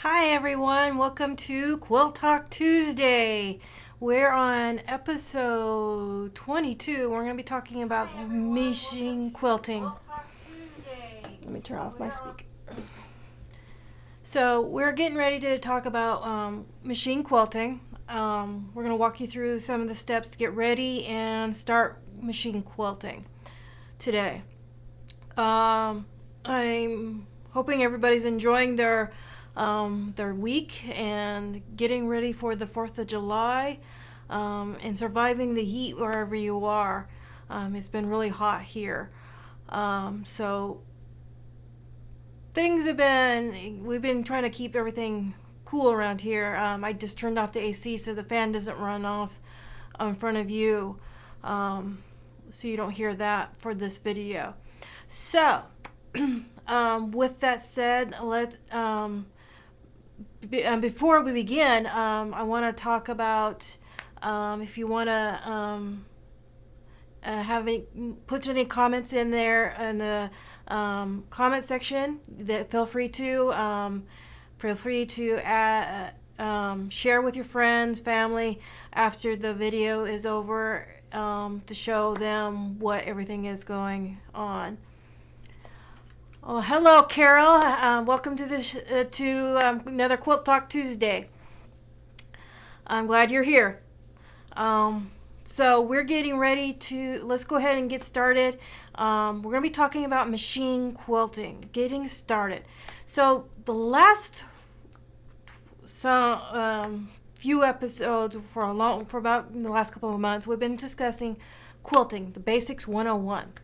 Hi everyone, welcome to Quilt Talk Tuesday. We're on episode 22. We're going to be talking about machine quilting. Let me turn off my speaker. So we're getting ready to talk about machine quilting. We're going to walk you through some of the steps to get ready and start machine quilting today. I'm hoping everybody's enjoying their week and getting ready for the 4th of July and surviving the heat wherever you are. It's been really hot here. So we've been trying to keep everything cool around here. I just turned off the AC so the fan doesn't run off in front of you, so you don't hear that for this video. So with that said, before we begin, I want to talk about if you want to put any comments in there in the comment section. That feel free to share with your friends, family after the video is over, to show them what everything is going on. Oh, hello, Carol. Welcome to this another Quilt Talk Tuesday. I'm glad you're here. So we're getting ready let's go ahead and get started. We're going to be talking about machine quilting, getting started. So the last few episodes for about the last couple of months, we've been discussing quilting, the Basics 101.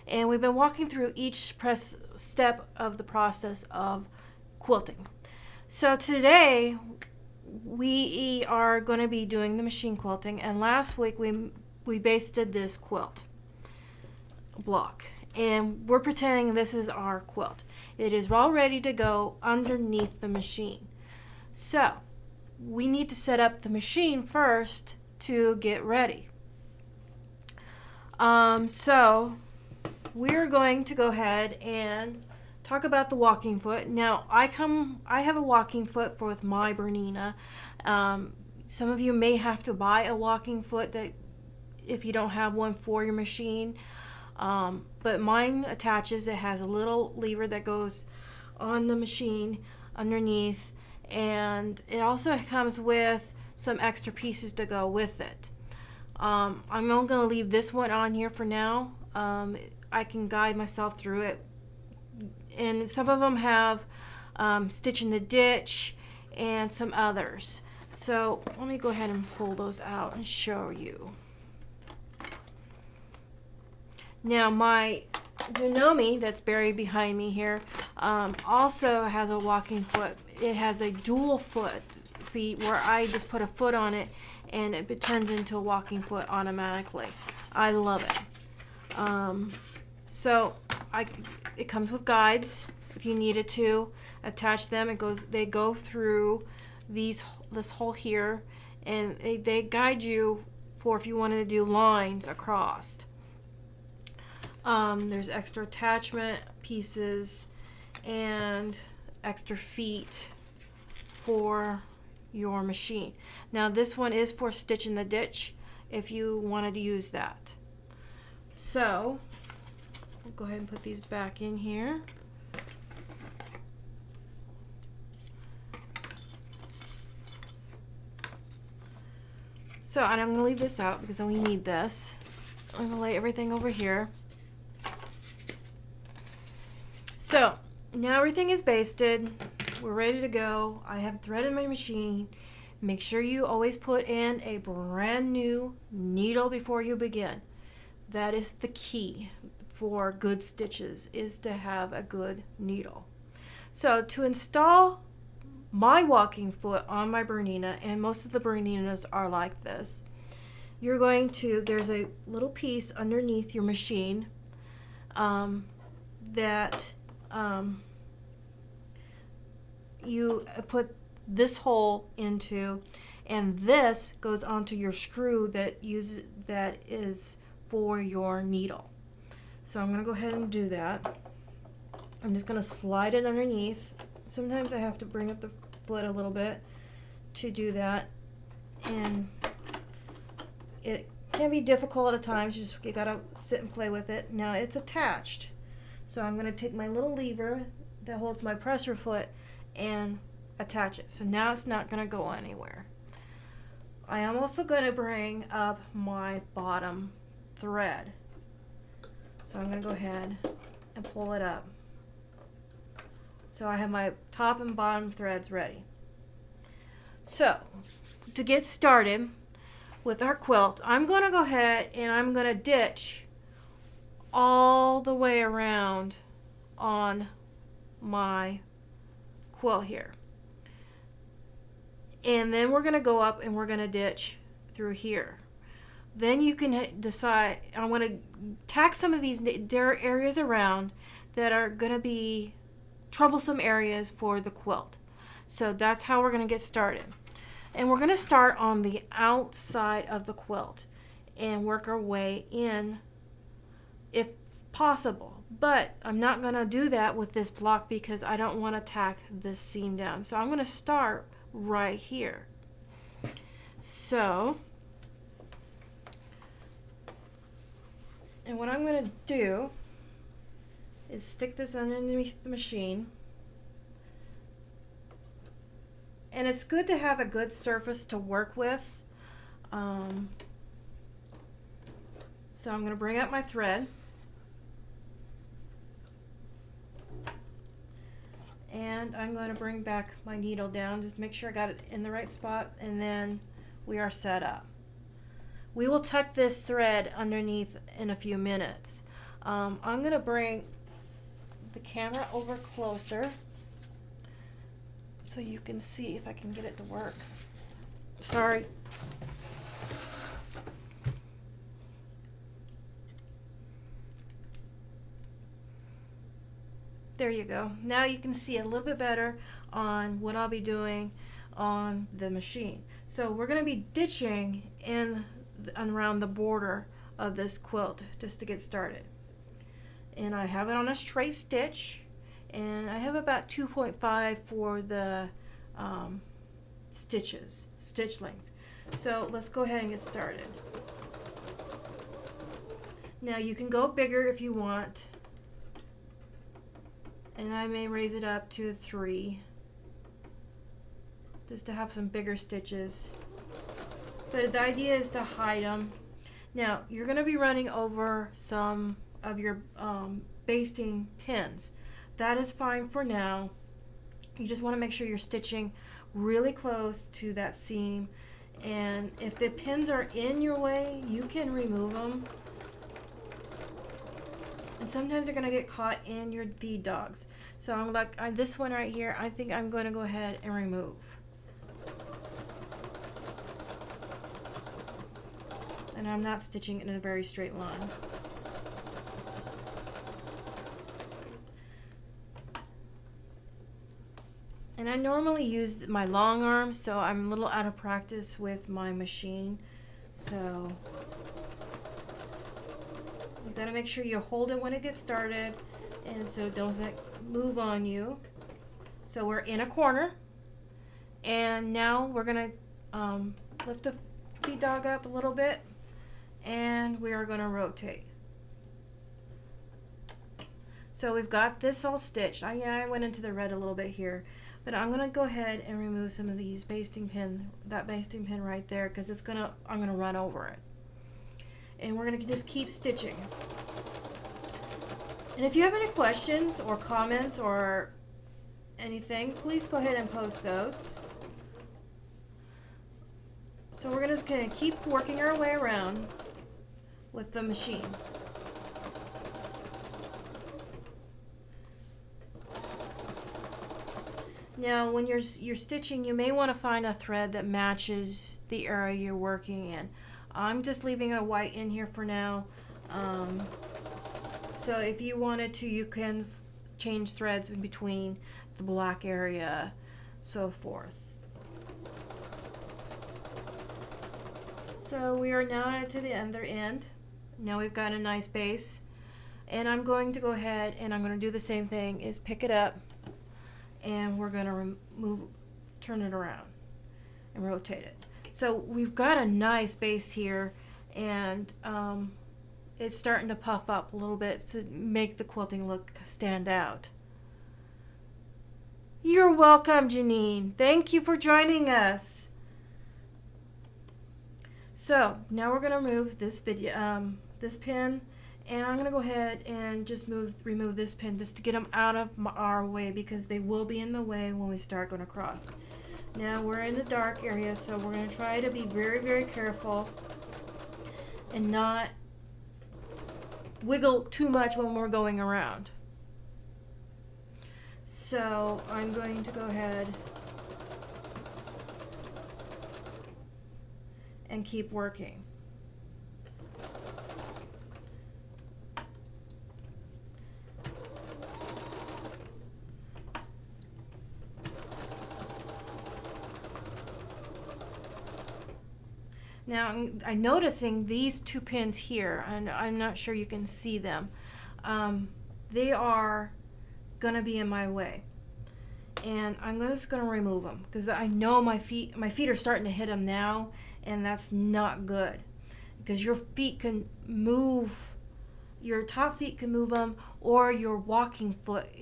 And we've been walking through each step of the process of quilting. So today we are going to be doing the machine quilting, and last week we basted this quilt block, and we're pretending this is our quilt. It is all ready to go underneath the machine. So we need to set up the machine first to get ready. So we're going to go ahead and talk about the walking foot. Now, I have a walking foot with my Bernina. Some of you may have to buy a walking foot if you don't have one for your machine. But mine attaches. It has a little lever that goes on the machine underneath, and it also comes with some extra pieces to go with it. I'm only going to leave this one on here for now. I can guide myself through it, and some of them have Stitch in the Ditch and some others. So let me go ahead and pull those out and show you. Now my Janome that's buried behind me here also has a walking foot. It has a dual feet where I just put a foot on it and it turns into a walking foot automatically. I love it. So it comes with guides if you needed to attach them. They go through this hole here, and they guide you for if you wanted to do lines across. There's extra attachment pieces and extra feet for your machine. Now this one is for Stitch in the Ditch if you wanted to use that. So we'll go ahead and put these back in here. So I'm going to leave this out because we need this. I'm going to lay everything over here. So now everything is basted. We're ready to go. I have threaded my machine. Make sure you always put in a brand new needle before you begin. That is the key for good stitches, is to have a good needle. So to install my walking foot on my Bernina, and most of the Berninas are like this, there's a little piece underneath your machine that you put this hole into, and this goes onto your screw that is for your needle. So I'm going to go ahead and do that. I'm just going to slide it underneath. Sometimes I have to bring up the foot a little bit to do that, and it can be difficult at times. You gotta sit and play with it. Now it's attached, so I'm gonna take my little lever that holds my presser foot and attach it. So now it's not gonna go anywhere. I am also gonna bring up my bottom thread. So I'm gonna go ahead and pull it up. So I have my top and bottom threads ready. So to get started with our quilt, I'm going to go ahead and I'm going to ditch all the way around on my quilt here. And then we're going to go up and we're going to ditch through here. Then you can decide, I want to tack some of these, there are areas around that are going to be troublesome areas for the quilt. So that's how we're going to get started. And we're going to start on the outside of the quilt and work our way in if possible. But I'm not going to do that with this block because I don't want to tack this seam down. So I'm going to start right here. So, and what I'm going to do is stick this underneath the machine. And it's good to have a good surface to work with. So I'm going to bring up my thread. And I'm going to bring back my needle down. Just make sure I got it in the right spot. And then we are set up. We will tuck this thread underneath in a few minutes. I'm going to bring the camera over closer so you can see if I can get it to work. Sorry. There you go. Now you can see a little bit better on what I'll be doing on the machine. So we're going to be ditching in around the border of this quilt just to get started. And I have it on a straight stitch, and I have about 2.5 for the stitch length. So let's go ahead and get started. Now you can go bigger if you want, and I may raise it up to 3 just to have some bigger stitches. But the idea is to hide them. Now you're going to be running over some of your basting pins. That is fine for now. You just want to make sure you're stitching really close to that seam, and if the pins are in your way, you can remove them. And sometimes they're going to get caught in your feed dogs. So I'm like, this one right here, I think I'm going to go ahead and remove. And I'm not stitching in a very straight line. And I normally use my long arm, so I'm a little out of practice with my machine. So you gotta make sure you hold it when it gets started, and so it doesn't move on you. So we're in a corner, and now we're gonna lift the feed dog up a little bit, and we are gonna rotate. So we've got this all stitched. I went into the red a little bit here. But I'm gonna go ahead and remove some of these basting pin, that basting pin right there, because I'm gonna run over it. And we're gonna just keep stitching. And if you have any questions or comments or anything, please go ahead and post those. So we're just gonna keep working our way around with the machine. Now, when you're stitching, you may want to find a thread that matches the area you're working in. I'm just leaving a white in here for now. So if you wanted to, you can change threads in between the black area, so forth. So we are now to the other end. Now we've got a nice base. And I'm going to go ahead and I'm going to do the same thing, is pick it up. And we're going to remove turn it around and rotate it. So we've got a nice base here, and it's starting to puff up a little bit to make the quilting look stand out. You're welcome, Janine. Thank you for joining us. So now we're going to remove this this pin, and I'm going to go ahead and just remove this pin just to get them out of our way, because they will be in the way when we start going across. Now we're in the dark area, so we're going to try to be very, very careful and not wiggle too much when we're going around. So I'm going to go ahead and keep working. Now I'm noticing these two pins here, and I'm not sure you can see them. They are going to be in my way, and I'm just going to remove them because I know my feet are starting to hit them now, and that's not good, because your feet can move, your top feet can move them, or your walking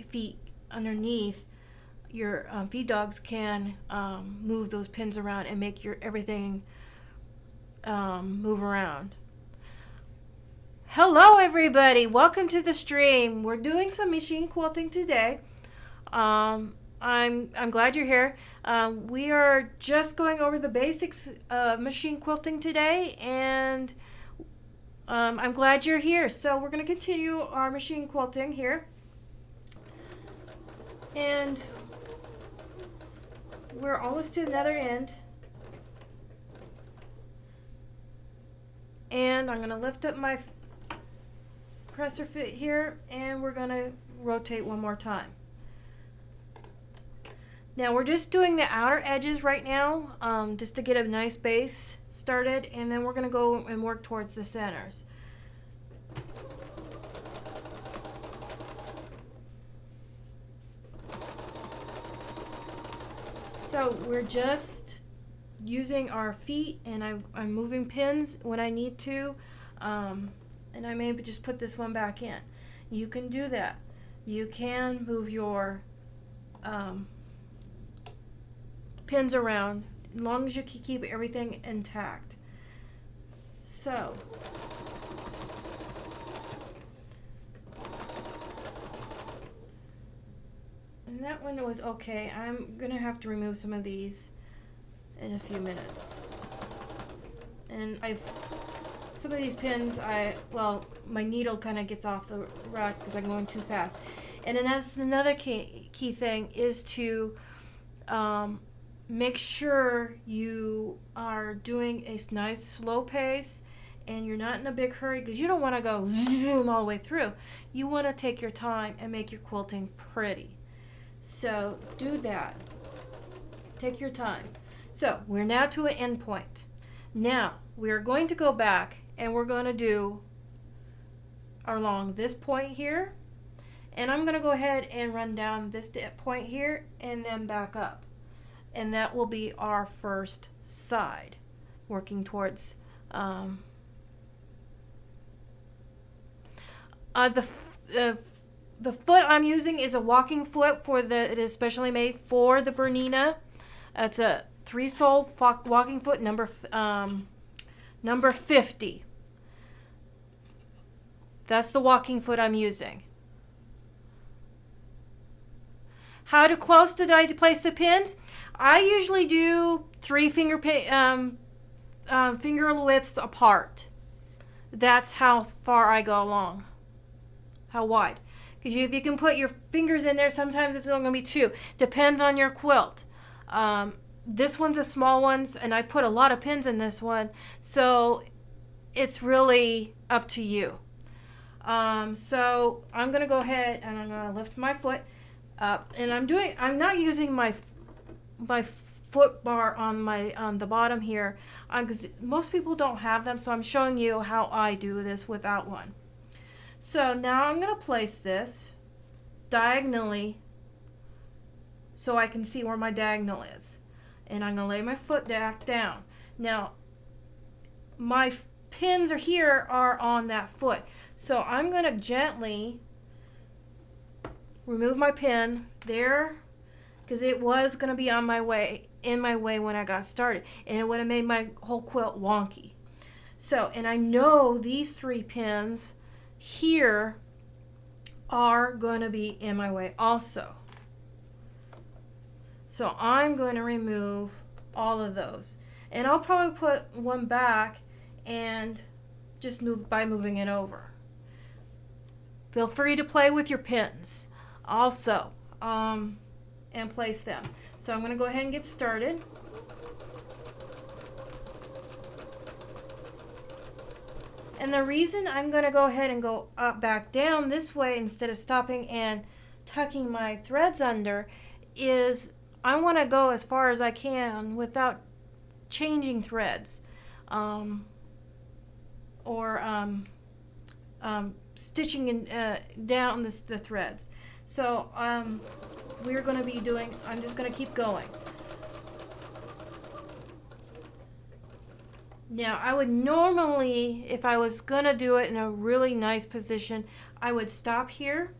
feet underneath your feed dogs can move those pins around and make your everything move around. Hello everybody, welcome to the stream. We're doing some machine quilting today. I'm glad you're here. We are just going over the basics of machine quilting today, and I'm glad you're here. So we're going to continue our machine quilting here, and we're almost to another end. And I'm going to lift up my presser foot here, and we're going to rotate one more time. Now we're just doing the outer edges right now, just to get a nice base started, and then we're going to go and work towards the centers. So we're just using our feet, and I'm moving pins when I need to, and I may just put this one back in. You can do that. You can move your pins around as long as you can keep everything intact. So and that one was okay. I'm gonna have to remove some of these in a few minutes. And some of these pins, my needle kind of gets off the rack because I'm going too fast. And then that's another key thing, is to make sure you are doing a nice slow pace, and you're not in a big hurry, because you don't want to go zoom all the way through. You want to take your time and make your quilting pretty. So do that. Take your time. So we're now to an end point. Now we're going to go back, and we're going to do along this point here, and I'm going to go ahead and run down this point here and then back up, and that will be our first side, working towards the foot I'm using is a walking foot it is specially made for the Bernina. It's a 3-sole walking foot, number 50. That's the walking foot I'm using. How close did I place the pins? I usually do 3 finger widths apart. That's how far I go along. How wide? Because if you can put your fingers in there, sometimes it's only going to be 2. Depends on your quilt. This one's a small one, and I put a lot of pins in this one, so it's really up to you. So I'm going to go ahead and I'm going to lift my foot up, and I'm not using my foot bar on the bottom here, because most people don't have them, so I'm showing you how I do this without one. So now I'm going to place this diagonally so I can see where my diagonal is. and I'm going to lay my foot back down. Now, my pins here are on that foot. So I'm going to gently remove my pin there, because it was going to be in my way when I got started, and it would have made my whole quilt wonky. So, and I know these 3 pins here are going to be in my way also. So I'm going to remove all of those, and I'll probably put one back and just move by moving it over. Feel free to play with your pins also, and place them. So I'm going to go ahead and get started. And the reason I'm going to go ahead and go up back down this way instead of stopping and tucking my threads under is I want to go as far as I can without changing threads, or stitching down the threads. So we're going to be doing, I'm just going to keep going. Now, I would normally, if I was going to do it in a really nice position, I would stop here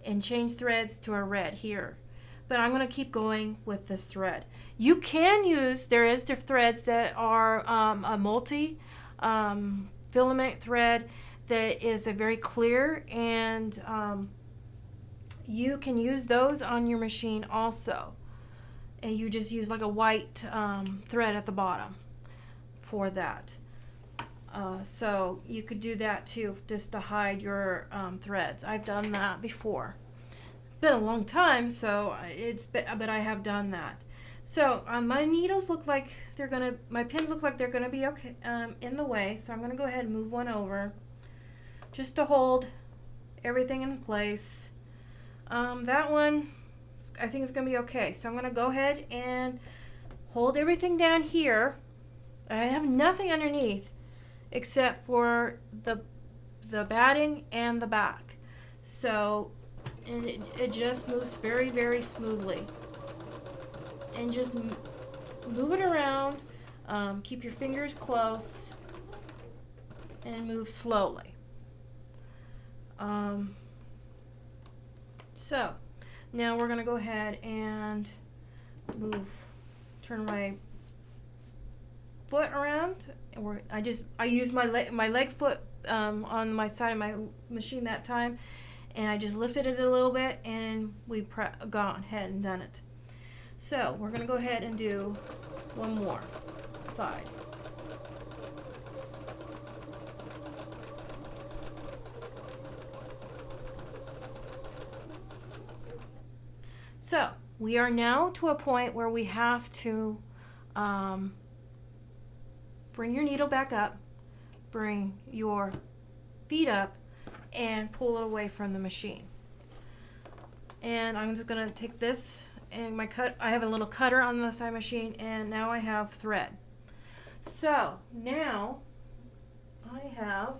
and change threads to a red here. But I'm going to keep going with this thread. You can use, there is the threads that are a multi filament thread that is a very clear, and you can use those on your machine also. And you just use like a white thread at the bottom for that. So you could do that too, just to hide your threads. I've done that before. It's been a long time, so but I have done that. So my needles look like my pins look like they're gonna be okay in the way. So I'm gonna go ahead and move one over, just to hold everything in place. That one, I think is gonna be okay. So I'm gonna go ahead and hold everything down here. I have nothing underneath except for the batting and the back. So, and it just moves very, very smoothly. And just move it around. Keep your fingers close and move slowly. So now we're going to go ahead and turn my foot around. I used my leg foot on my side of my machine that time, and I just lifted it a little bit, and we gone ahead and done it. So we're going to go ahead and do one more side. So we are now to a point where we have to bring your needle back up, bring your feet up, and pull it away from the machine. And I'm just going to take this and I have a little cutter on the side machine, and now I have thread. So now I have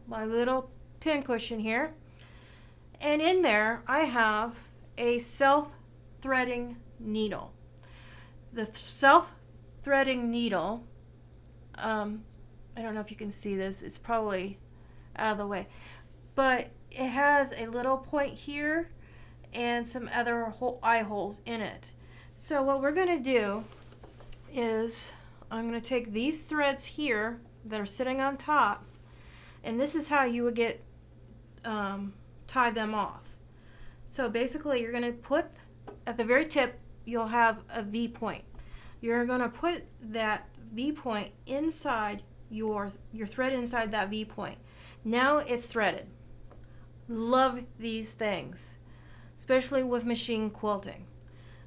my little pin cushion here, and in there I have a self-threading needle. The self-threading needle, I don't know if you can see this, it's probably out of the way, but it has a little point here and some other eye holes in it. So what we're going to do is I'm going to take these threads here that are sitting on top, and this is how you would get tie them off. So basically you're going to put at the very tip, you'll have a V point. You're going to put that V point inside your thread inside that V point. Now it's threaded. Love these things, especially with machine quilting.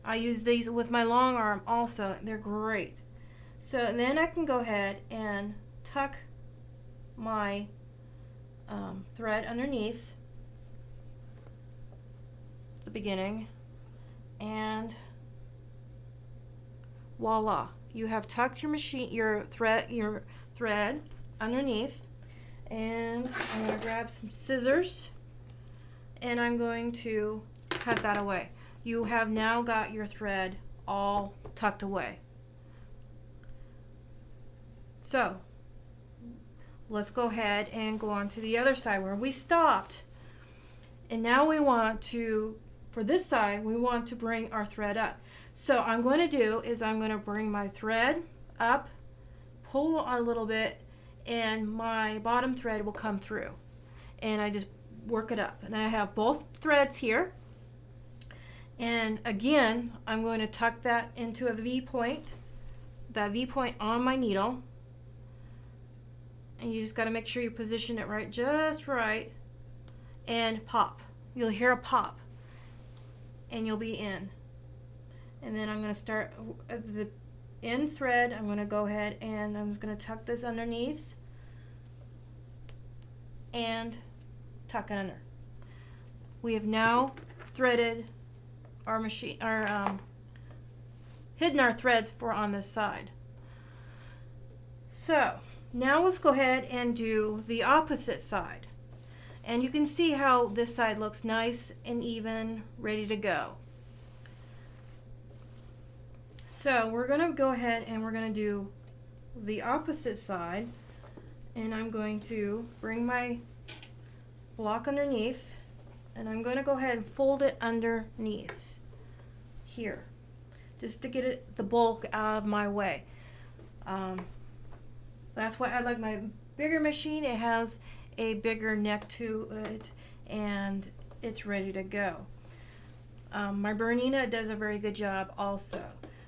I use these with my long arm also. They're great. So then I can go ahead and tuck my thread underneath the beginning, and voila, you have tucked your thread underneath. And I'm going to grab some scissors, and I'm going to cut that away. You have now got your thread all tucked away. So let's go ahead and go on to the other side where we stopped. And now we want to, for this side, we want to bring our thread up. So I'm going to do is I'm going to bring my thread up, pull a little bit, and my bottom thread will come through. And I just work it up. And I have both threads here. And again, I'm going to tuck that into a V-point, that V-point on my needle. And you just got to make sure you position it right, just right, and pop. You'll hear a pop, and you'll be in. And then I'm going to start at the end thread. I'm going to go ahead and I'm just going to tuck this underneath and tuck it under. We have now threaded our machine, hidden our threads for on this side. So now let's go ahead and do the opposite side. And you can see how this side looks nice and even, ready to go. So we're going to go ahead and we're going to do the opposite side. And I'm going to bring my block underneath, and I'm going to go ahead and fold it underneath here, just to get it, the bulk out of my way. That's why I like my bigger machine. It has a bigger neck to it, and it's ready to go. My Bernina does a very good job also.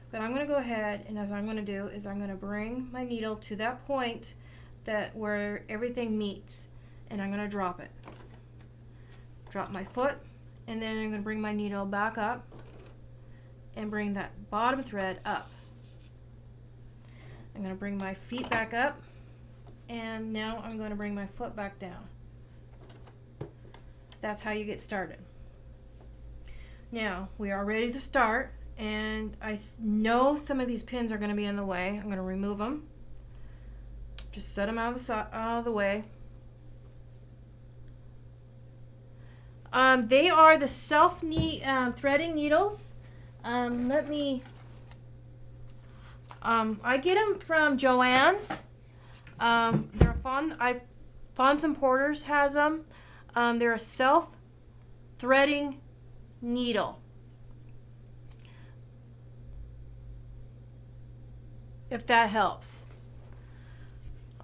But I'm going to go ahead, and as I'm going to do is I'm going to bring my needle to that point that where everything meets, and I'm going to drop it. Drop my foot, and then I'm going to bring my needle back up and bring that bottom thread up. I'm going to bring my feet back up, and now I'm going to bring my foot back down. That's how you get started. Now we are ready to start, and I know some of these pins are going to be in the way. I'm going to remove them. Just set them out of the way. They are the threading needles. Let me. I get them from Joann's. They're fun. Fons and Porters has them. They're a self-threading needle. If that helps.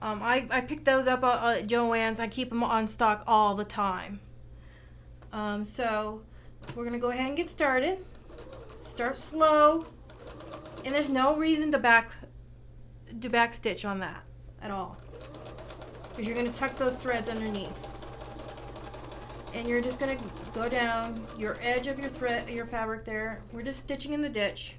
I picked those up at Joann's. I keep them on stock all the time. So we're going to go ahead and get started. Start slow. And there's no reason to back stitch on that at all. Because you're going to tuck those threads underneath. And you're just going to go down your edge of your fabric there. We're just stitching in the ditch.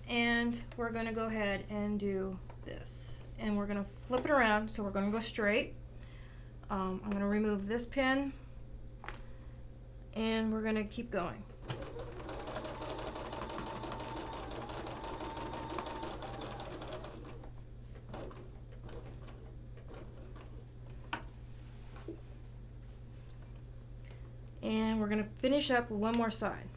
And we're going to go ahead and do this. And we're going to flip it around, so we're going to go straight. I'm going to remove this pin, and we're going to keep going. And we're going to finish up with one more side.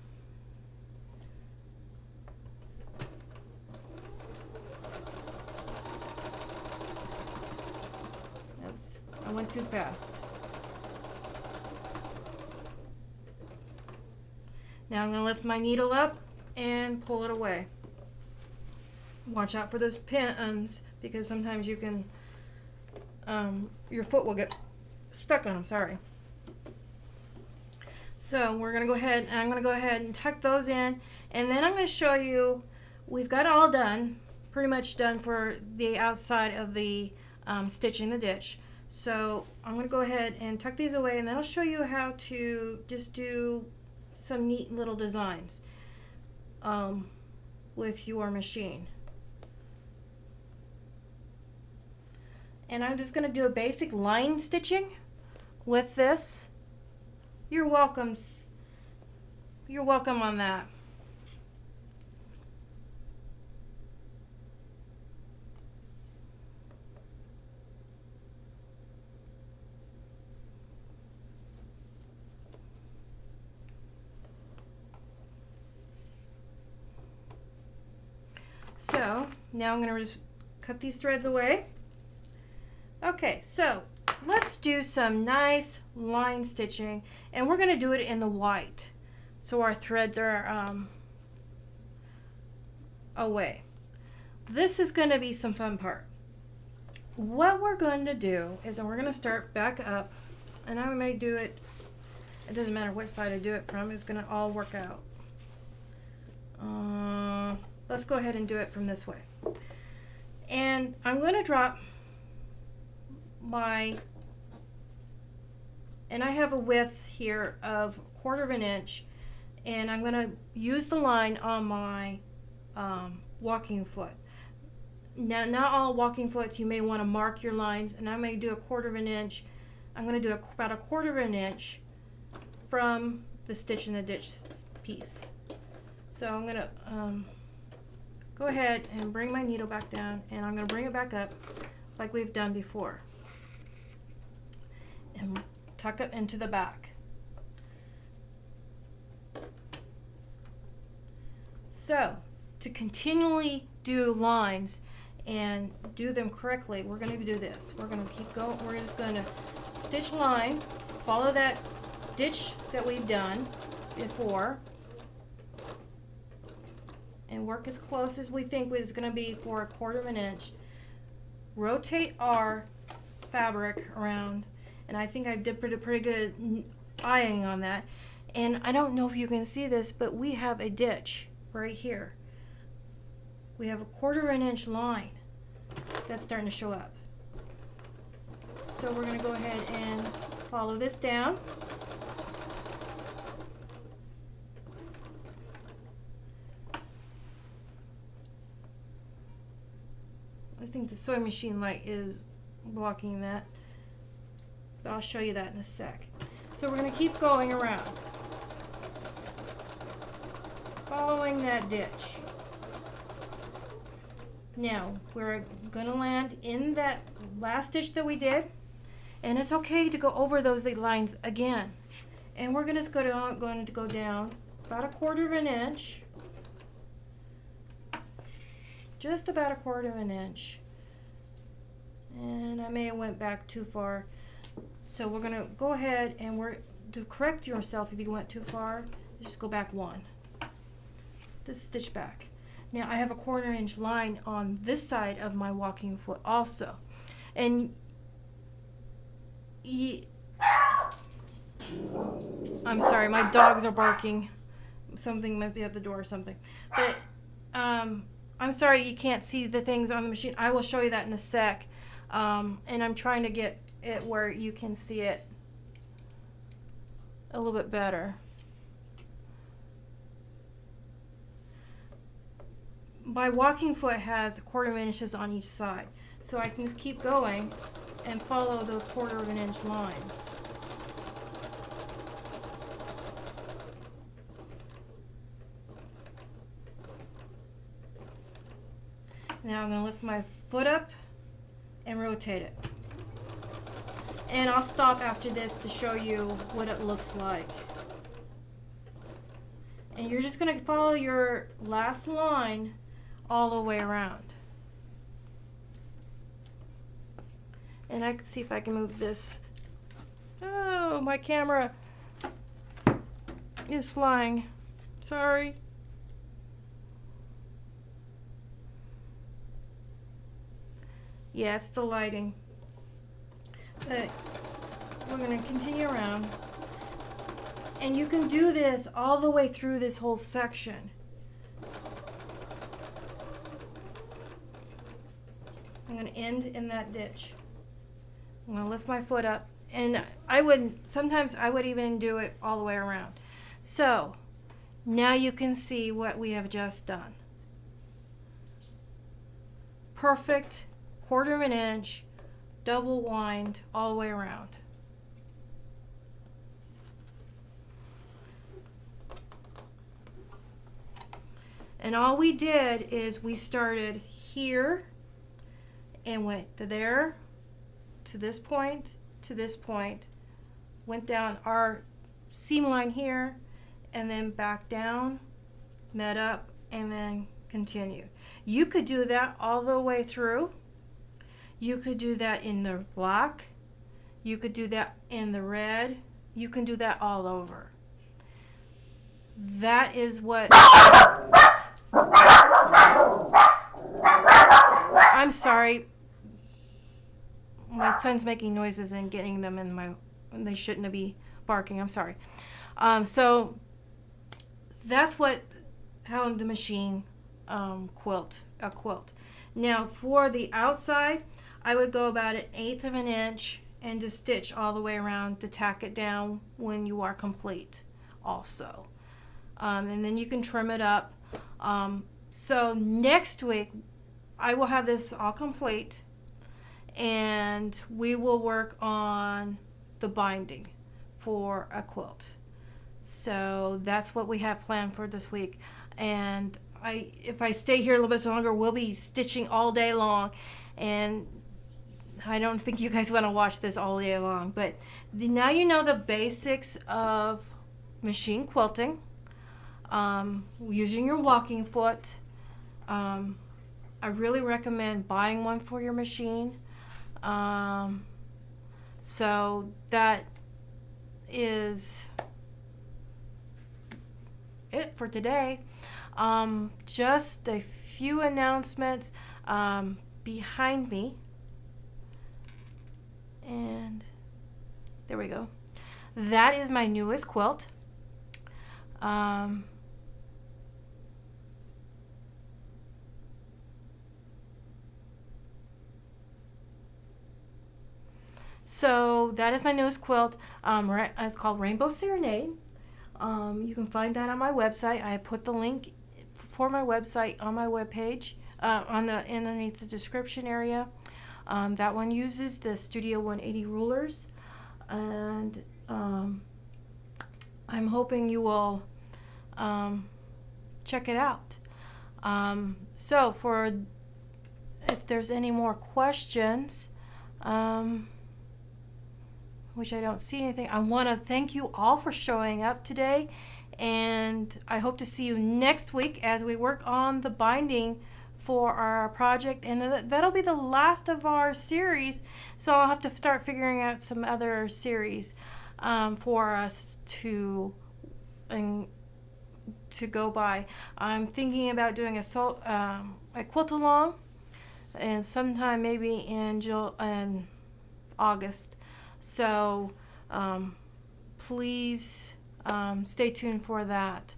Oops, I went too fast. Now I'm going to lift my needle up and pull it away. Watch out for those pins, because sometimes you can, your foot will get stuck on them, sorry. So we're going to go ahead, and I'm going to go ahead and tuck those in, and then I'm going to show you, we've got it all done, pretty much done for the outside of the stitching the ditch. So I'm going to go ahead and tuck these away, and then I'll show you how to just do some neat little designs with your machine. And I'm just going to do a basic line stitching with this. You're welcome. You're welcome on that. So now I'm going to just cut these threads away. Okay, so let's do some nice line stitching, and we're going to do it in the white so our threads are away. This is going to be some fun part. What we're going to do is we're going to start back up, and I may do it, it doesn't matter what side I do it from, it's going to all work out. Let's go ahead and do it from this way. And I'm going to drop my, and I have a width here of 1/4 of an inch, and I'm going to use the line on my walking foot. Now, not all walking foots, you may want to mark your lines, and I may do 1/4 of an inch. I'm going to do about 1/4 of an inch from the stitch in the ditch piece. So I'm going to go ahead and bring my needle back down, and I'm going to bring it back up like we've done before, and tuck it into the back. So to continually do lines and do them correctly, we're going to do this. We're going to keep going. We're just going to stitch line, follow that ditch that we've done before, and work as close as we think it's going to be for 1/4 of an inch. Rotate our fabric around, and I think I did pretty good eyeing on that. And I don't know if you can see this, but we have a ditch right here. We have 1/4 of an inch line that's starting to show up. So we're going to go ahead and follow this down. I think the sewing machine light is blocking that, but I'll show you that in a sec. So we're going to keep going around, following that ditch. Now we're going to land in that last stitch that we did, and it's okay to go over those lines again. And we're going to go down about 1/4 of an inch, just about 1/4 of an inch. And I may have went back too far. So we're going to go ahead and to correct yourself if you went too far, just go back 1. Just stitch back. Now I have 1/4 inch line on this side of my walking foot also. And I'm sorry, my dogs are barking. Something might be at the door or something. But I'm sorry you can't see the things on the machine. I will show you that in a sec. And I'm trying to get it where you can see it a little bit better. My walking foot has 1/4 of inches on each side, so I can just keep going and follow those 1/4 of an inch lines. Now I'm going to lift my foot up and rotate it. And I'll stop after this to show you what it looks like. And you're just going to follow your last line all the way around. And I can see if I can move this. Oh, my camera is flying. Sorry. Yeah, it's the lighting. But we're going to continue around. And you can do this all the way through this whole section. I'm going to end in that ditch. I'm going to lift my foot up. And sometimes I would even do it all the way around. So now you can see what we have just done. Perfect 1/4 of an inch, double wind all the way around. And all we did is we started here and went to there, to this point, went down our seam line here, and then back down, met up, and then continue. You could do that all the way through. You could do that in the black. You could do that in the red. You can do that all over. That is what... I'm sorry. My son's making noises and getting them in my... They shouldn't be barking. I'm sorry. So that's how the machine quilt. Now for the outside, I would go about 1/8 of an inch and just stitch all the way around to tack it down when you are complete also. And then you can trim it up. So next week I will have this all complete, and we will work on the binding for a quilt. So that's what we have planned for this week. And if I stay here a little bit longer, we'll be stitching all day long, and I don't think you guys want to watch this all day long. But now you know the basics of machine quilting, using your walking foot. I really recommend buying one for your machine. So that is it for today. Just a few announcements behind me, and there we go. That is my newest quilt. So that is my newest quilt. It's called Rainbow Serenade. You can find that on my website. I put the link for my website on my webpage, underneath the description area. That one uses the Studio 180 rulers, and I'm hoping you will check it out. So if there's any more questions, which I don't see anything, I want to thank you all for showing up today, and I hope to see you next week as we work on the binding for our project, and that'll be the last of our series, so I'll have to start figuring out some other series for us to go by. I'm thinking about doing a quilt along, and sometime maybe in August. So please stay tuned for that.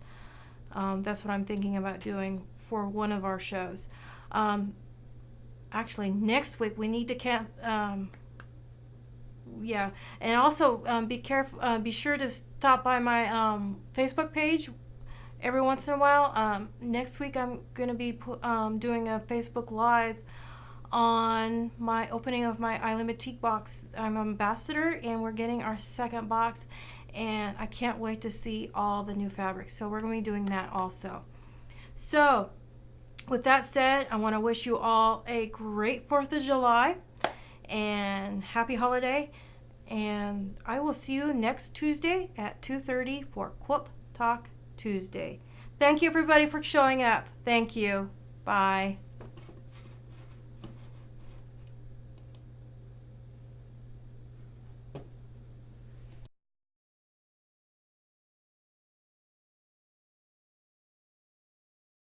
That's what I'm thinking about doing for one of our shows. Actually, next week we need to and also be careful. Be sure to stop by my Facebook page every once in a while. Next week I'm going to be doing a Facebook Live on my opening of my Island Boutique box. I'm an ambassador, and we're getting our second box, and I can't wait to see all the new fabrics. So we're going to be doing that also. So with that said, I want to wish you all a great 4th of July and happy holiday, and I will see you next Tuesday at 2:30 for Quilt Talk Tuesday. Thank you everybody for showing up. Thank you. Bye.